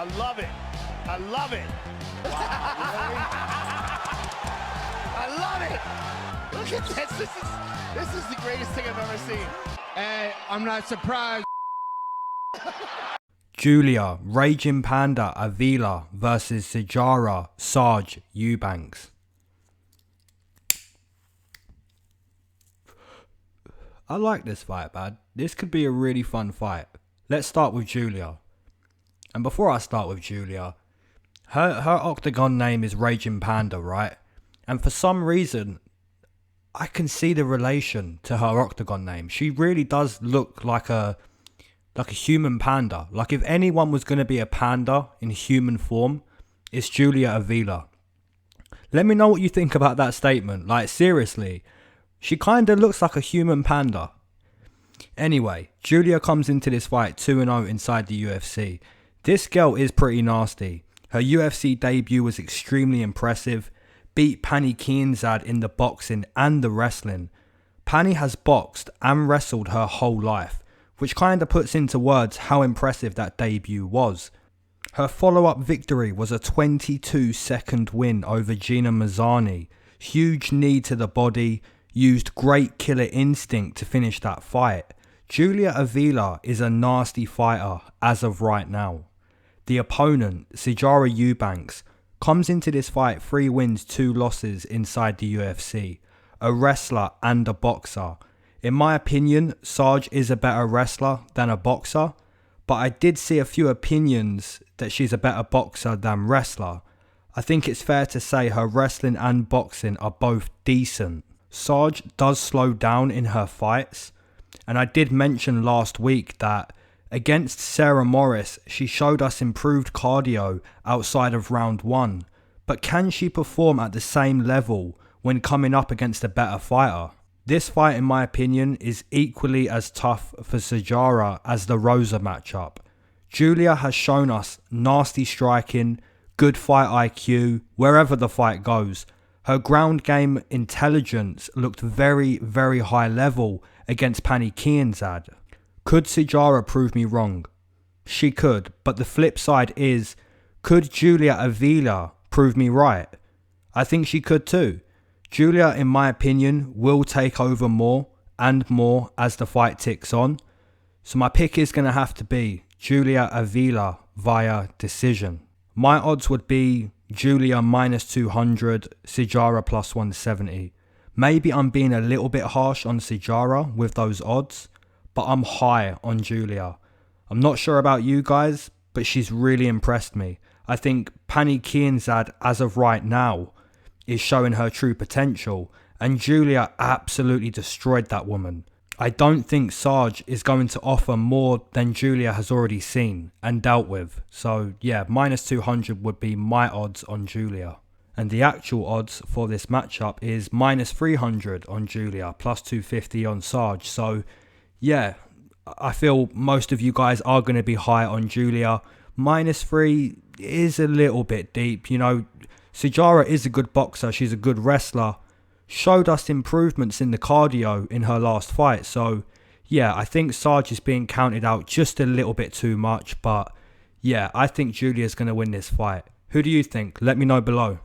I love it. I love it. Wow, I love it. Look at this. This is the greatest thing I've ever seen. Hey, I'm not surprised. Julia, Raging Panda, Avila versus Sijara, Sarge, Eubanks. I like this fight, man. This could be a really fun fight. Let's start with Julia. And before I start with Julia, her octagon name is Raging Panda, right? And for some reason, I can see the relation to her octagon name. She really does look like a human panda. Like if anyone was going to be a panda in human form, it's Julia Avila. Let me know what you think about that statement. Like seriously, she kind of looks like a human panda. Anyway, Julia comes into this fight 2-0 inside the UFC. This girl is pretty nasty. Her UFC debut was extremely impressive. Beat Pani Kianzad in the boxing and the wrestling. Pani has boxed and wrestled her whole life, which kind of puts into words how impressive that debut was. Her follow-up victory was a 22-second win over Gina Mazzani. Huge knee to the body, used great killer instinct to finish that fight. Julia Avila is a nasty fighter as of right now. The opponent, Sijara Eubanks, comes into this fight 3 wins, 2 losses inside the UFC. A wrestler and a boxer. In my opinion, Sarge is a better wrestler than a boxer, but I did see a few opinions that she's a better boxer than wrestler. I think it's fair to say her wrestling and boxing are both decent. Sarge does slow down in her fights, and I did mention last week that against Sarah Morris, she showed us improved cardio outside of round 1, but can she perform at the same level when coming up against a better fighter? This fight, in my opinion, is equally as tough for Sijara as the Rosa matchup. Julia has shown us nasty striking, good fight IQ, wherever the fight goes. Her ground game intelligence looked very, very high level against Pani Kianzad. Could Sijara prove me wrong? She could, but the flip side is, could Julia Avila prove me right? I think she could too. Julia, in my opinion, will take over more and more as the fight ticks on. So my pick is going to have to be Julia Avila via decision. My odds would be Julia -200, Sijara +170. Maybe I'm being a little bit harsh on Sijara with those odds, but I'm high on Julia. I'm not sure about you guys, but she's really impressed me. I think Pani Kianzad, as of right now, is showing her true potential, and Julia absolutely destroyed that woman. I don't think Sarge is going to offer more than Julia has already seen and dealt with. So yeah, -200 would be my odds on Julia. And the actual odds for this matchup is -300 on Julia, +250 on Sarge. So yeah, I feel most of you guys are going to be high on Julia. -3 is a little bit deep. You know, Sijara is a good boxer. She's a good wrestler. Showed us improvements in the cardio in her last fight. So yeah, I think Sarge is being counted out just a little bit too much. But yeah, I think Julia's going to win this fight. Who do you think? Let me know below.